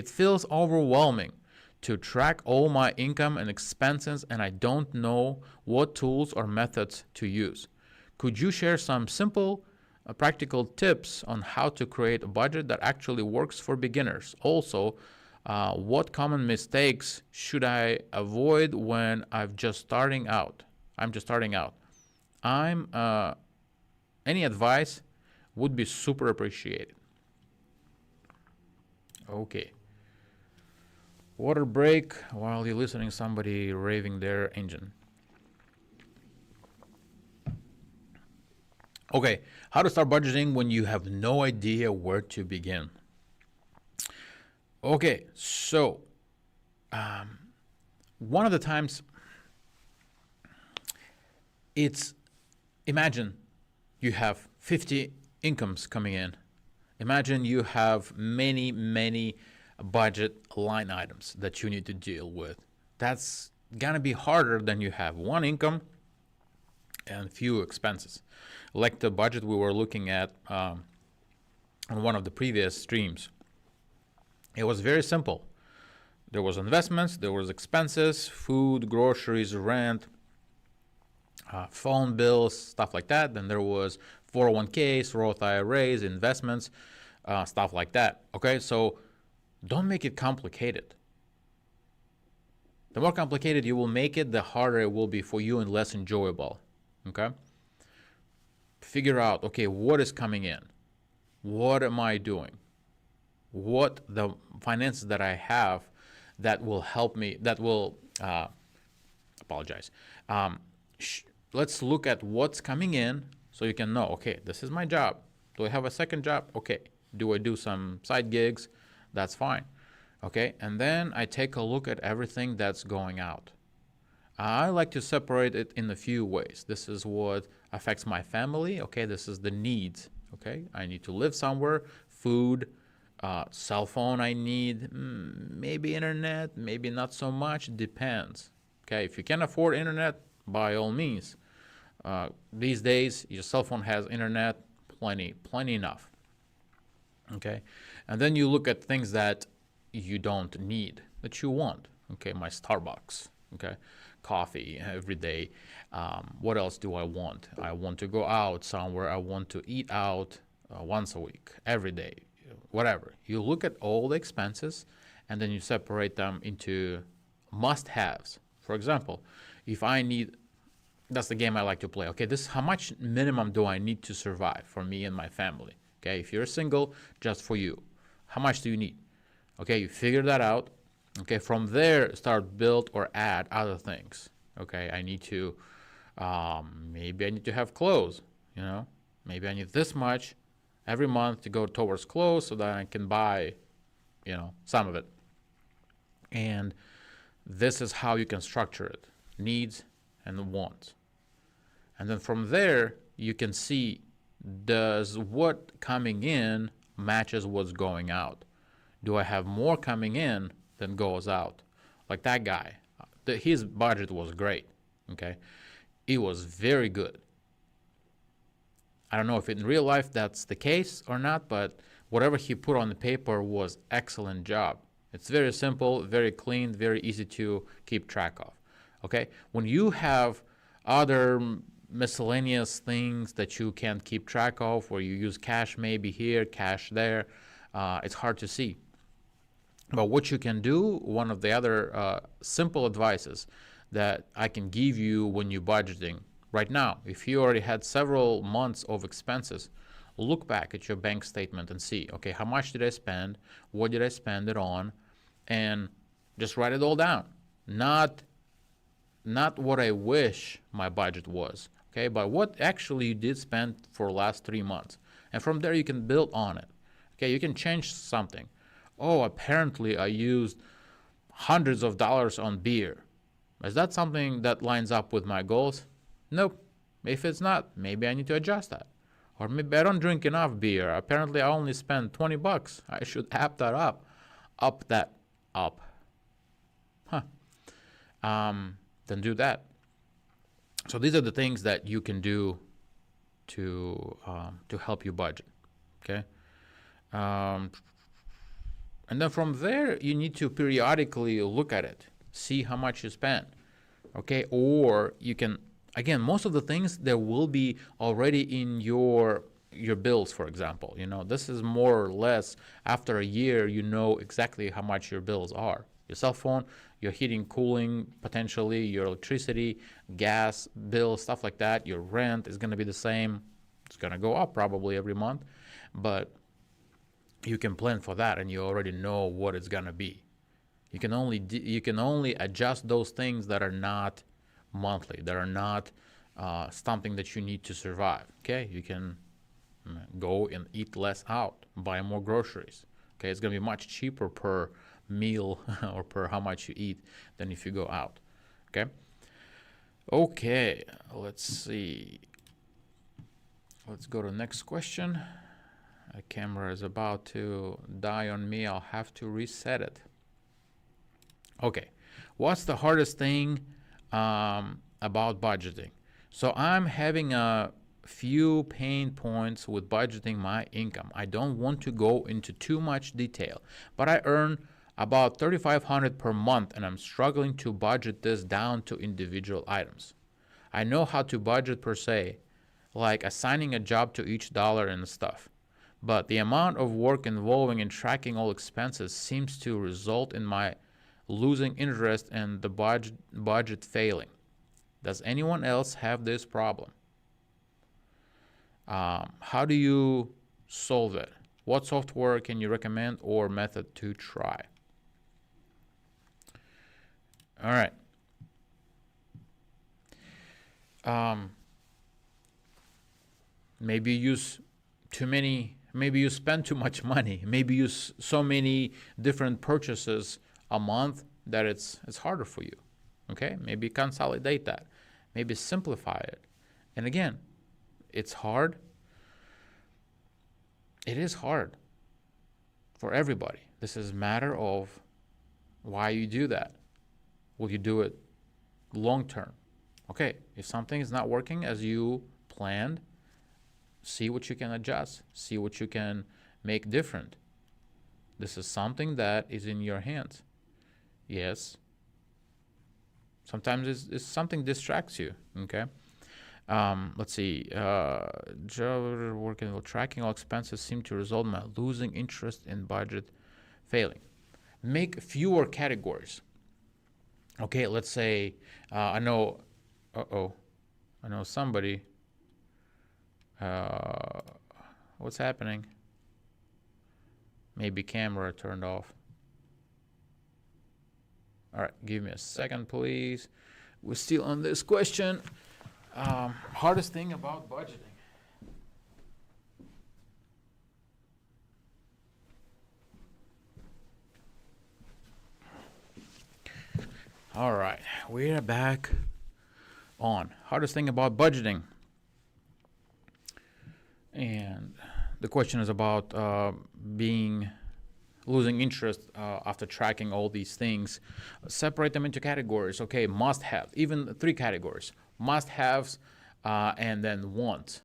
It feels overwhelming to track all my income and expenses, and I don't know what tools or methods to use. Could you share some simple, practical tips on how to create a budget that actually works for beginners? Also, what common mistakes should I avoid when I'm just starting out? Any advice would be super appreciated. Okay. Water break while you're listening somebody raving their engine. Okay, how to start budgeting when you have no idea where to begin. Okay, so one of the times it's, imagine you have 50 incomes coming in. Imagine you have many budget line items that you need to deal with. That's gonna be harder than you have one income and few expenses. Like the budget we were looking at on one of the previous streams. It was very simple. There was investments, there was expenses, food, groceries, rent, phone bills, stuff like that. Then there was 401ks, Roth IRAs, investments, stuff like that. Okay, so don't make it complicated. The more complicated you will make it, the harder it will be for you and less enjoyable. Okay? Figure out, okay, what is coming in? What am I doing? What the finances that I have that will help me, that will, let's look at what's coming in so you can know, okay, this is my job. Do I have a second job? Okay. Do I do some side gigs? That's fine. Okay, and then I take a look at everything that's going out. I like to separate it in a few ways. This is what affects my family. Okay, this is the needs. Okay, I need to live somewhere, food, cell phone I need, maybe internet, maybe not so much, depends. Okay, if you can afford internet, by all means. These days, your cell phone has internet, plenty enough. Okay, and then you look at things that you don't need, that you want. Okay, my Starbucks, okay, coffee every day. What else do I want? I want to go out somewhere. I want to eat out once a week, every day, whatever. You look at all the expenses and then you separate them into must-haves. For example, if I need, that's the game I like to play. Okay, this is how much minimum do I need to survive for me and my family. Okay, if you're single, just for you. How much do you need? Okay, you figure that out. Okay, from there, start build or add other things. Okay, I need to, maybe I need to have clothes, you know. Maybe I need this much every month to go towards clothes so that I can buy, you know, some of it. And this is how you can structure it, needs and wants. And then from there, you can see, does what coming in matches what's going out? Do I have more coming in than goes out? Like that guy, his budget was great, okay? It was very good. I don't know if in real life that's the case or not, but whatever he put on the paper was excellent job. It's very simple, very clean, very easy to keep track of, okay? When you have other miscellaneous things that you can't keep track of, where you use cash maybe here, cash there, it's hard to see. But what you can do, one of the other simple advices that I can give you when you're budgeting right now, if you already had several months of expenses, look back at your bank statement and see, okay, how much did I spend? What did I spend it on? And just write it all down. Not what I wish my budget was, okay, but what actually you did spend for the last 3 months. And from there you can build on it. Okay, you can change something. Oh, apparently I used hundreds of dollars on beer. Is that something that lines up with my goals? Nope. If it's not, maybe I need to adjust that. Or maybe I don't drink enough beer. Apparently I only spend 20 bucks. I should app that up. Up that up. Then do that. So these are the things that you can do to help you budget. Okay. And then from there, you need to periodically look at it, see how much you spent. Okay, or you can, again, most of the things there will be already in your bills, for example. This is more or less after a year, you know exactly how much your bills are. Your cell phone, your heating, cooling, potentially your electricity, gas bill, stuff like that. Your rent is going to be the same. It's going to go up probably every month, but you can plan for that and you already know what it's going to be. You can only adjust those things that are not monthly, that are not something that you need to survive. Okay, you can go and eat less out, buy more groceries. Okay, it's going to be much cheaper per meal or per how much you eat than if you go out. Okay, let's see. Let's go to the next question. The camera is about to die on me. I'll have to reset it. Okay, what's the hardest thing about budgeting? So I'm having a few pain points with budgeting my income. I don't want to go into too much detail, but I earn about $3,500 per month and I'm struggling to budget this down to individual items. I know how to budget per se, like assigning a job to each dollar and stuff. But the amount of work involving in tracking all expenses seems to result in my losing interest and the budget failing. Does anyone else have this problem? How do you solve it? What software can you recommend or method to try? All right. Maybe you use too many, maybe you spend too much money, maybe you use so many different purchases a month that it's harder for you. Okay, maybe consolidate that, maybe simplify it. And again, it's hard. It is hard for everybody. This is a matter of why you do that. Will you do it long term? Okay, if something is not working as you planned, see what you can adjust, see what you can make different. This is something that is in your hands. Yes. Sometimes it's something distracts you. Okay. Let's see. Working with tracking all expenses seem to result in my losing interest in budget failing. Make fewer categories. Okay. Let's say I know. I know somebody. What's happening? Maybe camera turned off. All right, give me a second, please. We're still on this question. Hardest thing about budgeting. All right, we're back on. Hardest thing about budgeting. And the question is about losing interest after tracking all these things. Separate them into categories. Okay, must have, even 3 categories. Must haves and then wants.